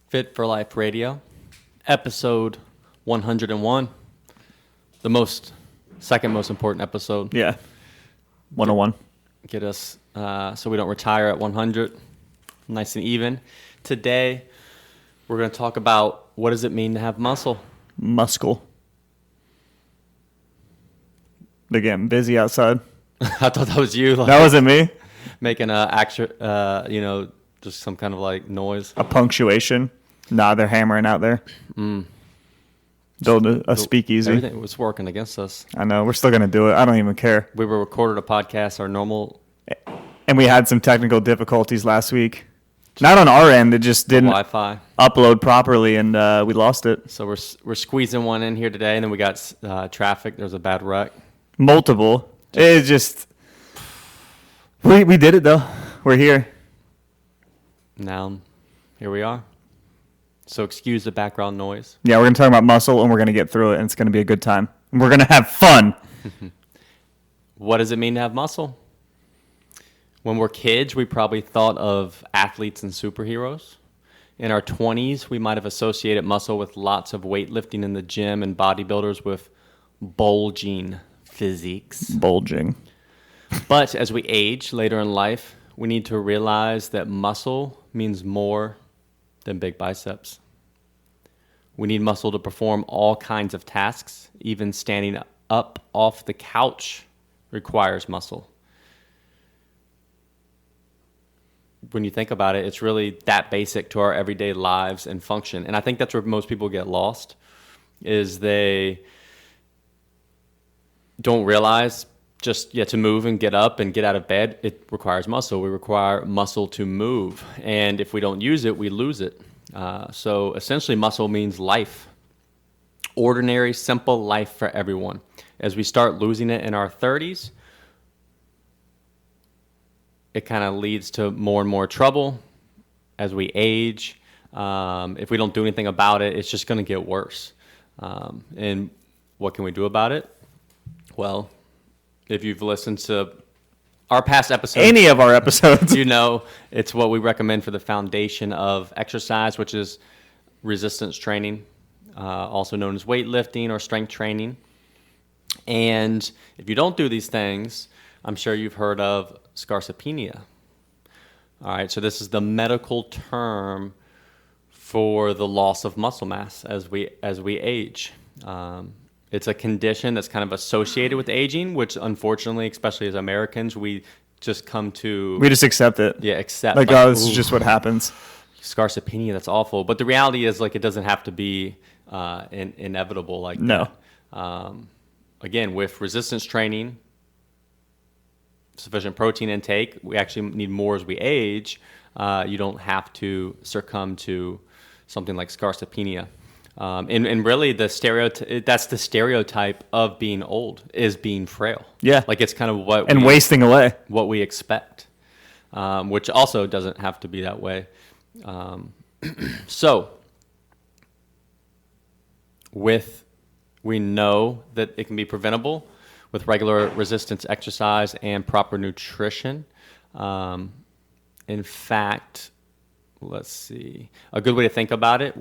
Fit for Life Radio, episode 101, the second most important episode. Yeah, 101. Get us so we don't retire at 100, nice and even. Today, we're going to talk about what does it mean to have muscle? Muscle. They're getting busy outside. I thought that was you. That wasn't me. Making a extra, just some kind of like noise. A punctuation. Nah, they're hammering out there. Build a speakeasy. Everything was working against us. I know. We're still going to do it. I don't even care. We were recorded a podcast, our normal. And we had some technical difficulties last week. Not on our end. It just didn't Wi-Fi upload properly, and we lost it. So we're squeezing one in here today, and then we got traffic. There was a bad wreck. Multiple. It's just... We did it, though. We're here. Now, here we are. So excuse the background noise. Yeah, we're going to talk about muscle, and we're going to get through it, and it's going to be a good time. And we're going to have fun. What does it mean to have muscle? When we're kids, we probably thought of athletes and superheroes. In our 20s, we might have associated muscle with lots of weightlifting in the gym and bodybuilders with bulging physiques. Bulging. But as we age later in life, we need to realize that muscle means more than big biceps. We need muscle to perform all kinds of tasks. Even standing up off the couch requires muscle. When you think about it, it's really that basic to our everyday lives and function. And I think that's where most people get lost, is they don't realize to move and get up and get out of bed, it requires muscle. We require muscle to move. And if we don't use it, we lose it. So essentially, muscle means life. Ordinary, simple life for everyone. As we start losing it in our 30s, it kind of leads to more and more trouble as we age. If we don't do anything about it, it's just going to get worse. And what can we do about it? Well, if you've listened to our past episodes, any of our episodes, you know it's what we recommend for the foundation of exercise, which is resistance training, also known as weightlifting or strength training. And if you don't do these things, I'm sure you've heard of sarcopenia. All right, so this is the medical term for the loss of muscle mass as we age. It's a condition that's kind of associated with aging, which unfortunately, especially as Americans, we just come to... We just accept it. Yeah, accept. Like, oh, this is just what happens. Sarcopenia, that's awful. But the reality is, like, it doesn't have to be inevitable like that. No. Again, with resistance training, sufficient protein intake, we actually need more as we age. You don't have to succumb to something like sarcopenia. And really, that's the stereotype of being old, is being frail. Yeah. Like, it's kind of wasting away. What we expect, which also doesn't have to be that way. So, we know that it can be preventable with regular resistance exercise and proper nutrition. In fact, let's see, a good way to think about it,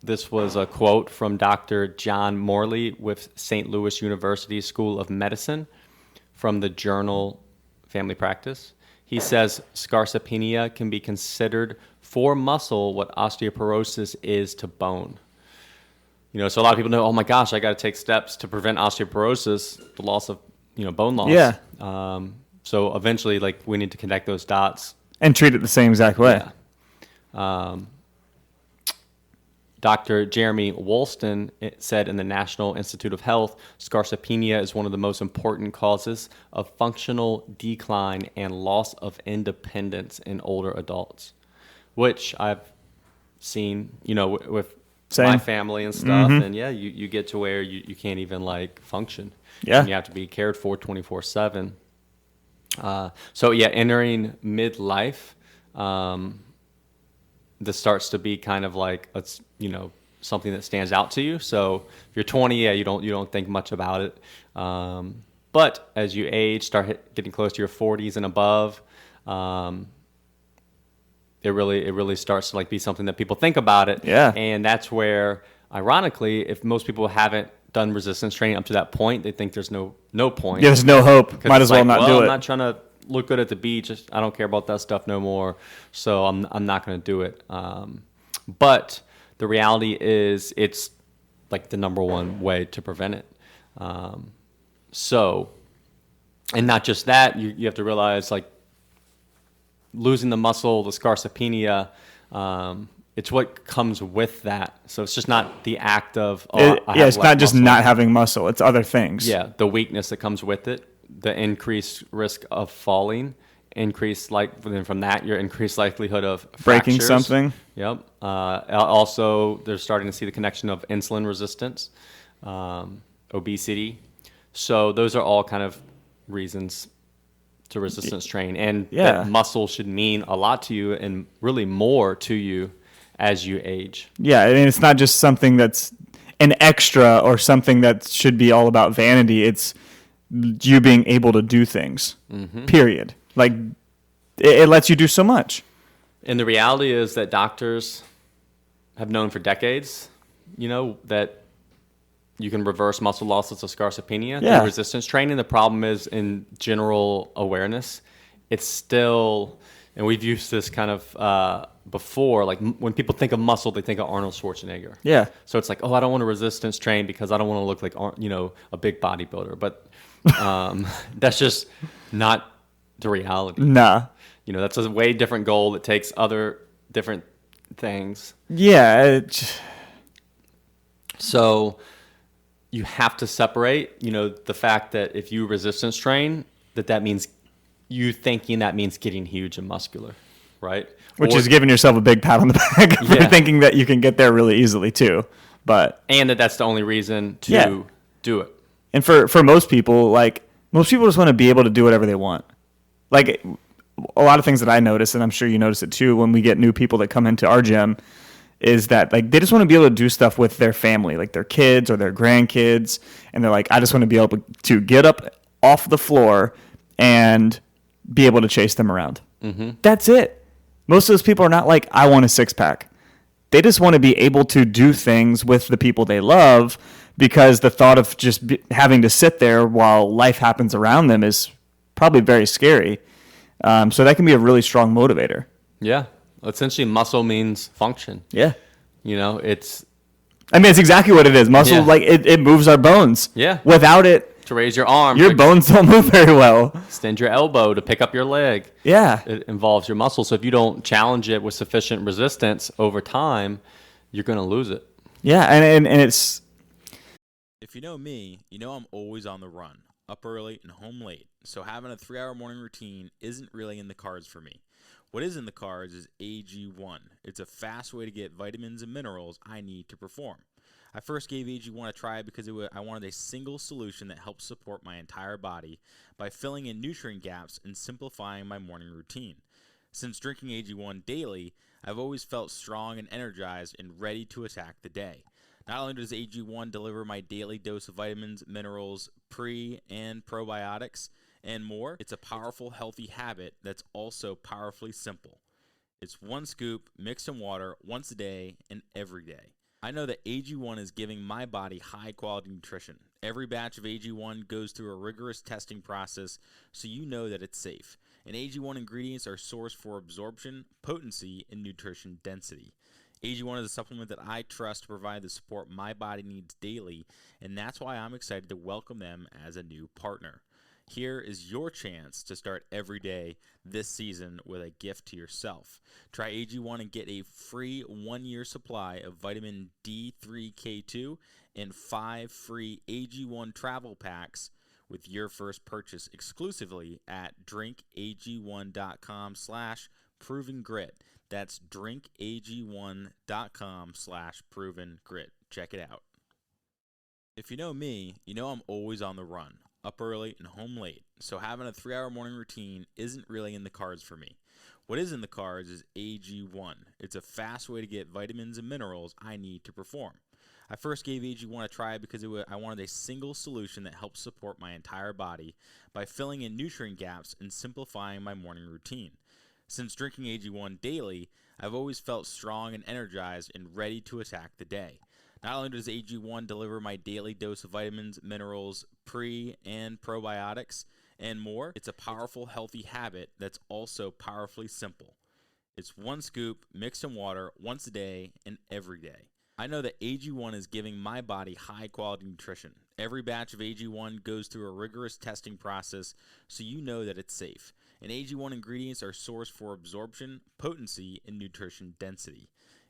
this was a quote from Dr. John Morley with St. Louis University School of Medicine from the journal Family Practice. He says, sarcopenia can be considered for muscle what osteoporosis is to bone. So a lot of people know, oh my gosh, I got to take steps to prevent osteoporosis, the loss of, bone loss. Yeah. So eventually, like, we need to connect those dots. And treat it the same exact way. Yeah. Dr. Jeremy Woolston said in the National Institute of Health, sarcopenia is one of the most important causes of functional decline and loss of independence in older adults, which I've seen, with my family and stuff. Mm-hmm. And yeah, you get to where you can't even like function. Yeah. And you have to be cared for 24/7. So yeah, entering midlife, this starts to be kind of like something that stands out to you. So if you're 20, you don't think much about it. But as you age, getting close to your 40s and above, it really starts to like be something that people think about it. Yeah. And that's where, ironically, if most people haven't done resistance training up to that point, they think there's no point. Yeah, there's no hope. 'Cause Might it's as well like, not well, do I'm it. not trying to look good at the beach. I don't care about that stuff no more. So I'm not going to do it. But the reality is it's like the number one way to prevent it. So, and not just that, you have to realize like losing the muscle, the scarcopenia, it's what comes with that. So it's just not the act of, It's not just muscle. not having muscle. It's other things. Yeah, the weakness that comes with it, the increased risk of falling, then from that, your increased likelihood of Breaking fractures. something. Yep. Also, they're starting to see the connection of insulin resistance, obesity. So those are all kind of reasons to resistance train. And that muscle should mean a lot to you and really more to you as you age. Yeah, I mean, it's not just something that's an extra or something that should be all about vanity. It's you being able to do things, period. Like, it lets you do so much. And the reality is that doctors have known for decades, that you can reverse muscle loss of scarcopenia through resistance training. The problem is in general awareness. It's still, and we've used this kind of before, like when people think of muscle, they think of Arnold Schwarzenegger. Yeah. So it's like, I don't want to resistance train because I don't want to look like, a big bodybuilder. But that's just not the reality. Nah. That's a way different goal that takes other different things. Yeah. So you have to separate, the fact that if you resistance train, that means you thinking that means getting huge and muscular, right? Which is giving yourself a big pat on the back for thinking that you can get there really easily too. And that's the only reason to do it. And for most people, most people just want to be able to do whatever they want. Like a lot of things that I notice, and I'm sure you notice it too, when we get new people that come into our gym, is that like they just want to be able to do stuff with their family, like their kids or their grandkids, and they're like, I just want to be able to get up off the floor and be able to chase them around. Mm-hmm. That's it. Most of those people are not like, I want a six-pack. They just want to be able to do things with the people they love, because the thought of just having to sit there while life happens around them is probably very scary. So that can be a really strong motivator. Yeah. Essentially, muscle means function. Yeah. It's exactly what it is. Muscle, it moves our bones. Yeah. Without it, to raise your arm. Your bones don't move very well. Extend your elbow to pick up your leg. Yeah. It involves your muscle. So if you don't challenge it with sufficient resistance over time, you're going to lose it. Yeah. And it's... If you know me, you know I'm always on the run, up early and home late. So having a 3-hour morning routine isn't really in the cards for me. What is in the cards is AG1. It's a fast way to get vitamins and minerals I need to perform. I first gave AG1 a try because I wanted a single solution that helps support my entire body by filling in nutrient gaps and simplifying my morning routine. Since drinking AG1 daily, I've always felt strong and energized and ready to attack the day. Not only does AG1 deliver my daily dose of vitamins, minerals, pre- and probiotics, and more, it's a powerful, healthy habit that's also powerfully simple. It's one scoop mixed in water once a day and every day. I know that AG1 is giving my body high-quality nutrition. Every batch of AG1 goes through a rigorous testing process, so you know that it's safe. And AG1 ingredients are sourced for absorption, potency, and nutrition density. AG1 is a supplement that I trust to provide the support my body needs daily, and that's why I'm excited to welcome them as a new partner. Here is your chance to start every day this season with a gift to yourself. Try AG1 and get a free 1-year supply of vitamin D3K2 and 5 free AG1 travel packs with your first purchase exclusively at drinkag1.com/provengrit. That's drinkag1.com/provengrit. Check it out. If you know me, you know I'm always on the run, up early and home late, so having a 3-hour morning routine isn't really in the cards for me. What is in the cards is AG1. It's a fast way to get vitamins and minerals I need to perform. I first gave AG1 a try because I wanted a single solution that helps support my entire body by filling in nutrient gaps and simplifying my morning routine. Since drinking AG1 daily, I've always felt strong and energized and ready to attack the day. Not only does AG1 deliver my daily dose of vitamins, minerals, pre and probiotics, and more, it's a powerful, healthy habit that's also powerfully simple. It's one scoop mixed in water once a day and every day. I know that AG1 is giving my body high-quality nutrition. Every batch of AG1 goes through a rigorous testing process, so you know that it's safe. And AG1 ingredients are sourced for absorption, potency, and nutrition density.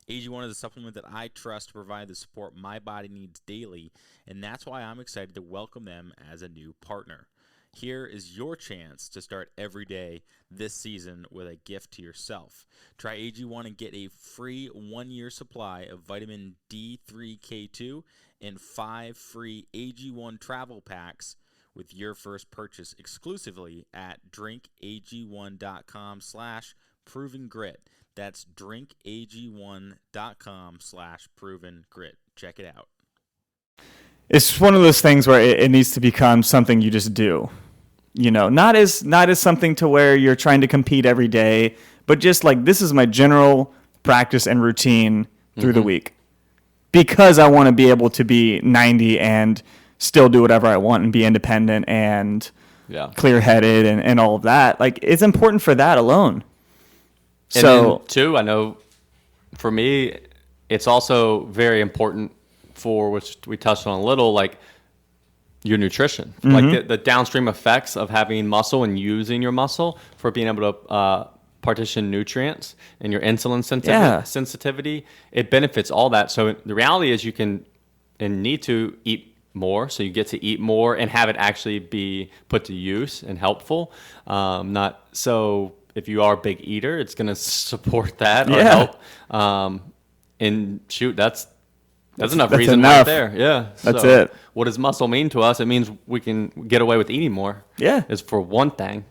AG1 is a supplement that I trust to provide the support my body needs daily, and that's why I'm excited to welcome them as a new partner. Here is your chance to start every day this season with a gift to yourself. Try AG1 and get a free 1-year supply of vitamin D3K2 and 5 free AG1 travel packs with your first purchase exclusively at drinkag1.com/provengrit. That's drinkag1.com/provengrit. Check it out. It's one of those things where it needs to become something you just do. Not as something to where you're trying to compete every day, but just like, this is my general practice and routine through the week, because I want to be able to be 90 and still do whatever I want and be independent and clear-headed and all of that. Like, it's important for that alone. And then, too, I know for me, it's also very important for, which we touched on a little, like your nutrition, like the downstream effects of having muscle and using your muscle for being able to partition nutrients and your insulin sensitivity. It benefits all that. So the reality is you can and need to eat more, so you get to eat more and have it actually be put to use and helpful. Not so if you are a big eater, it's going to support that or help. And shoot, that's enough reason right there. Yeah. That's it. What does muscle mean to us? It means we can get away with eating more. Yeah. Is for one thing.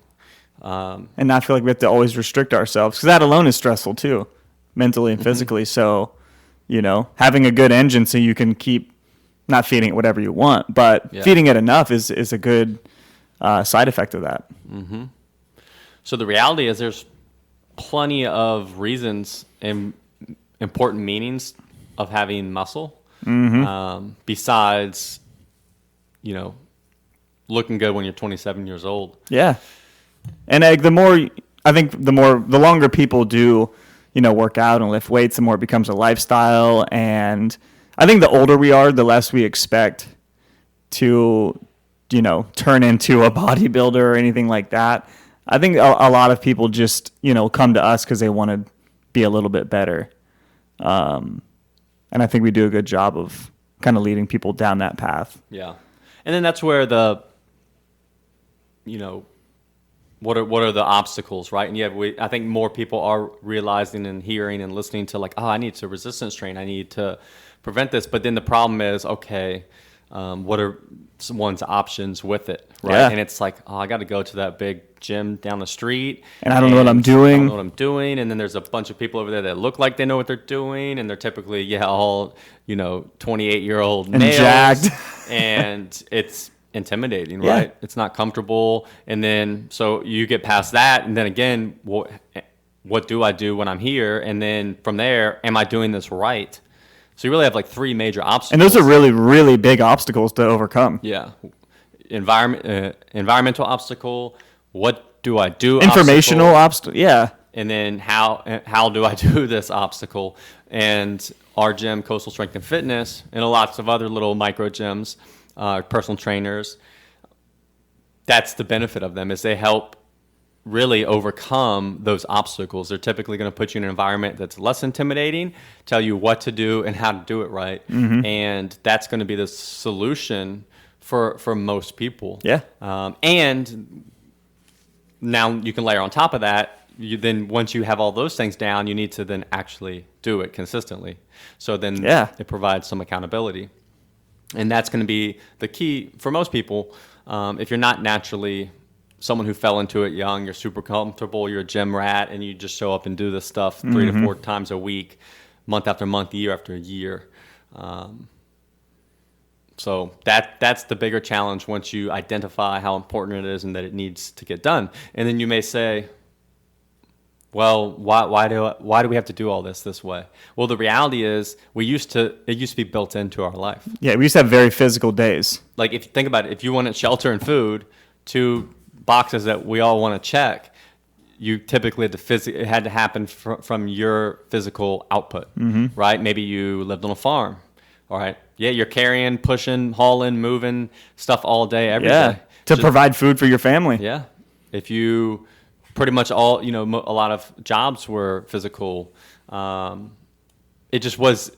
And not feel like we have to always restrict ourselves, because that alone is stressful too, mentally and physically. So, having a good engine so you can keep not feeding it whatever you want, but feeding it enough is a good side effect of that. Mm-hmm. So the reality is there's plenty of reasons and important meanings of having muscle, besides, looking good when you're 27 years old. Yeah. And the longer people do, work out and lift weights, the more it becomes a lifestyle. And I think the older we are, the less we expect to, turn into a bodybuilder or anything like that. I think a lot of people just, come to us because they want to be a little bit better. And I think we do a good job of kind of leading people down that path. Yeah. And then that's where what are the obstacles, right? And I think more people are realizing and hearing and listening to like, I need to resistance train. I need to prevent this. But then the problem is, what are someone's options with it, right? Yeah. And it's like, I got to go to that big gym down the street. And I don't know what I'm doing. I don't know what I'm doing. And then there's a bunch of people over there that look like they know what they're doing. And they're typically, all, 28-year-old and males. Jacked. And it's intimidating, right? It's not comfortable. And then, so you get past that. And then again, what do I do when I'm here? And then from there, am I doing this right? So you really have like 3 major obstacles. And those are really, really big obstacles to overcome. Yeah. Environmental obstacle. What do I do? Informational obstacle. Yeah. And then how do I do this obstacle? And our gym, Coastal Strength and Fitness, and lots of other little micro gyms, personal trainers, that's the benefit of them, is they help really overcome those obstacles. They're typically going to put you in an environment that's less intimidating, tell you what to do and how to do it right. And that's going to be the solution for most people. Yeah. And now you can layer on top of that, then once you have all those things down, you need to then actually do it consistently. So then it provides some accountability. And that's going to be the key for most people. If you're not naturally someone who fell into it young, you're super comfortable, you're a gym rat, and you just show up and do this stuff 3 to 4 times a week, month after month, year after year. So that's the bigger challenge once you identify how important it is and that it needs to get done. And then you may say, Well, why do we have to do all this way? Well, the reality is it used to be built into our life. Yeah, we used to have very physical days. Like if you think about it, if you wanted shelter and food, two boxes that we all want to check, you typically had to it had to happen from your physical output, right? Maybe you lived on a farm, all right? Yeah, you're carrying, pushing, hauling, moving stuff all day, every day. To provide food for your family. Yeah. If you pretty much all, a lot of jobs were physical. It just was,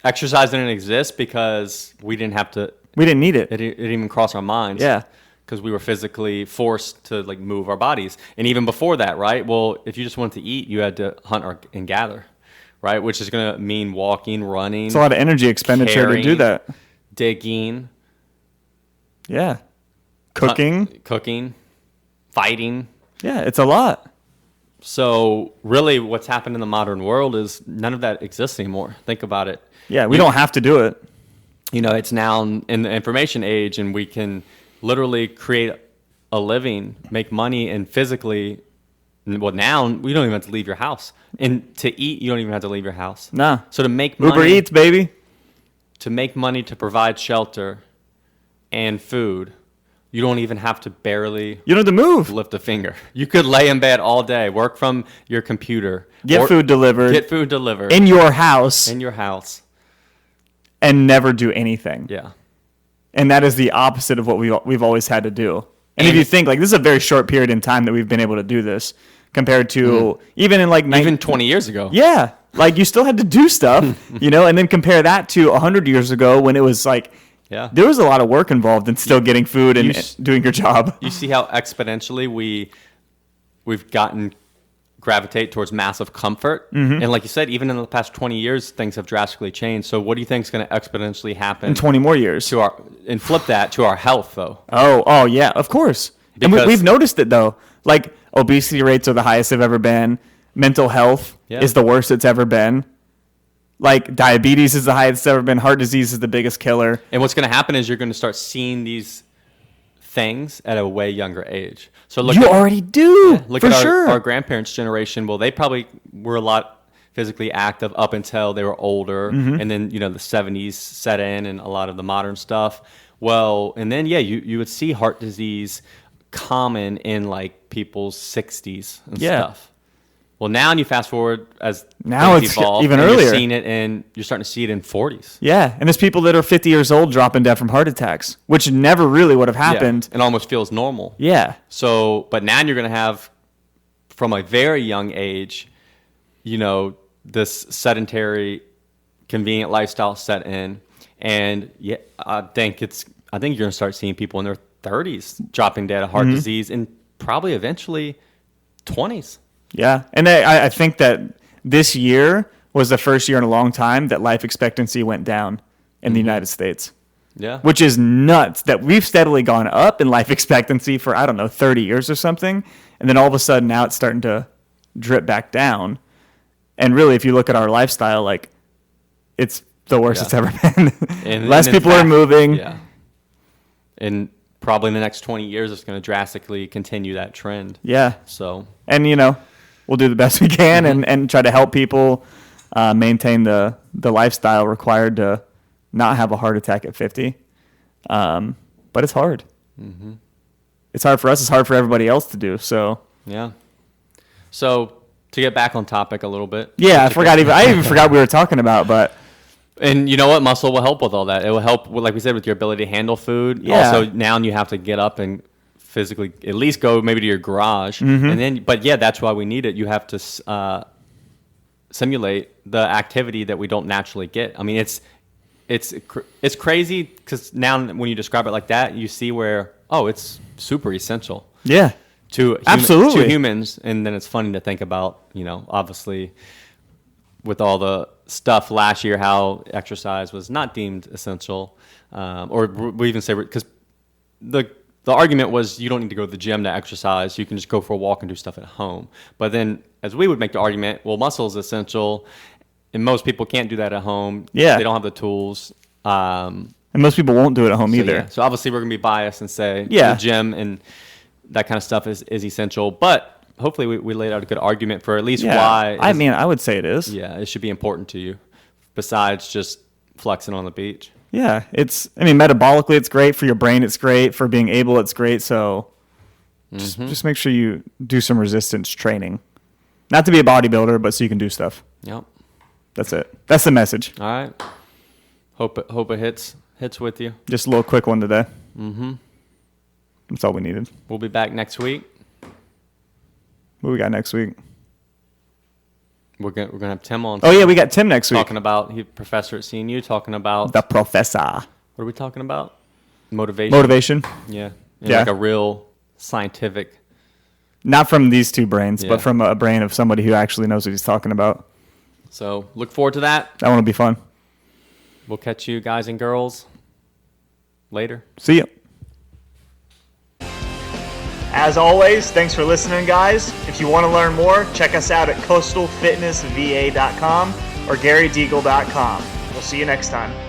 exercise didn't exist because we didn't have to. We didn't need it. It didn't even cross our minds. Yeah. Because we were physically forced to like move our bodies. And even before that, right? Well, if you just wanted to eat, you had to hunt and gather, right? Which is going to mean walking, running. It's a lot of energy expenditure carrying, to do that. Digging. Yeah. Cooking. Fighting. Yeah, it's a lot. So really what's happened in the modern world is none of that exists anymore. Think about it. Yeah, we don't have to do it. It's now in the information age, and we can literally create a living, make money, and physically, well, now we don't even have to leave your house. And to eat, you don't even have to leave your house. Nah. So to make money, Uber Eats, baby. To make money to provide shelter and food, you don't even have to You don't have to move. lift a finger. You could lay in bed all day, work from your computer. Get food delivered. In your house. your house. And never do anything. Yeah. And that is the opposite of what we've always had to do. And if you think, like, this is a very short period in time that we've been able to do this compared to even in, like... Even 20 years ago. Yeah. Like, you still had to do stuff, and then compare that to 100 years ago when it was, like... Yeah. There was a lot of work involved in still getting food and doing your job. You see how exponentially we've gotten gravitate towards massive comfort. And like you said, even in the past 20 years, things have drastically changed. So what do you think is going to exponentially happen In 20 more years. and flip that to our health, though? Oh yeah, of course. And we've noticed it, though. Like, obesity rates are the highest they've ever been. Mental health is the worst it's ever been. Like, diabetes is the highest it's ever been. Heart disease is the biggest killer. And what's going to happen is you're going to start seeing these things at a way younger age. So already do. Look for at sure. our grandparents' generation. Well, they probably were a lot physically active up until they were older. And then, the 70s set in and a lot of the modern stuff. Well, and then, you would see heart disease common in, like, people's 60s and stuff. Well, now you fast forward as now things it's evolve, even and earlier. You're starting to see it in 40s. Yeah, and there's people that are 50 years old dropping dead from heart attacks, which never really would have happened. It almost feels normal. Yeah. So, but now you're going to have, from a very young age, this sedentary, convenient lifestyle set in, and I think you're going to start seeing people in their 30s dropping dead of heart disease, and probably eventually 20s. Yeah, and I think that this year was the first year in a long time that life expectancy went down in the United States. Yeah. Which is nuts that we've steadily gone up in life expectancy for, 30 years or something. And then all of a sudden now it's starting to drip back down. And really, if you look at our lifestyle, like, it's the worst it's ever been. Less people are moving. Yeah. And probably in the next 20 years, it's going to drastically continue that trend. Yeah. So. And, we'll do the best we can and try to help people maintain the lifestyle required to not have a heart attack at 50. But it's hard. It's hard for us. It's hard for everybody else to do. So yeah. So to get back on topic a little bit. Yeah, I even forgot we were talking about, but. And you know what? Muscle will help with all that. It will help, like we said, with your ability to handle food. Yeah. Also, now you have to get up and physically at least go maybe to your garage. And then, but that's why we need it. You have to simulate the activity that we don't naturally get. I mean, it's crazy because now when you describe it like that, you see where, it's super essential. Yeah. To humans. And then it's funny to think about, obviously with all the stuff last year, how exercise was not deemed essential. Or we even say, because the argument was you don't need to go to the gym to exercise. You can just go for a walk and do stuff at home. But then as we would make the argument, well, muscle is essential. And most people can't do that at home. Yeah. They don't have the tools. And most people won't do it at home either. Yeah. So obviously we're going to be biased and say the gym and that kind of stuff is essential. But hopefully we laid out a good argument for at least Yeah. why. I mean, I would say it is. Yeah, it should be important to you, besides just flexing on the beach. Yeah, metabolically, it's great for your brain. It's great for being able. It's great. So just make sure you do some resistance training. Not to be a bodybuilder, but so you can do stuff. Yep. That's it. That's the message. All right. Hope it hits with you. Just a little quick one today. That's all we needed. We'll be back next week. What we got next week? We're gonna have Tim on. Oh yeah, we got Tim next week. Talking about professor at CNU. Talking about The professor. What are we talking about? Motivation. Motivation. Yeah. Yeah. Like a real scientific. Not from these two brains, Yeah. but from a brain of somebody who actually knows what he's talking about. So look forward to that. That one will be fun. We'll catch you guys and girls later. See ya. As always, thanks for listening, guys. If you want to learn more, check us out at coastalfitnessva.com or garydeagle.com. We'll see you next time.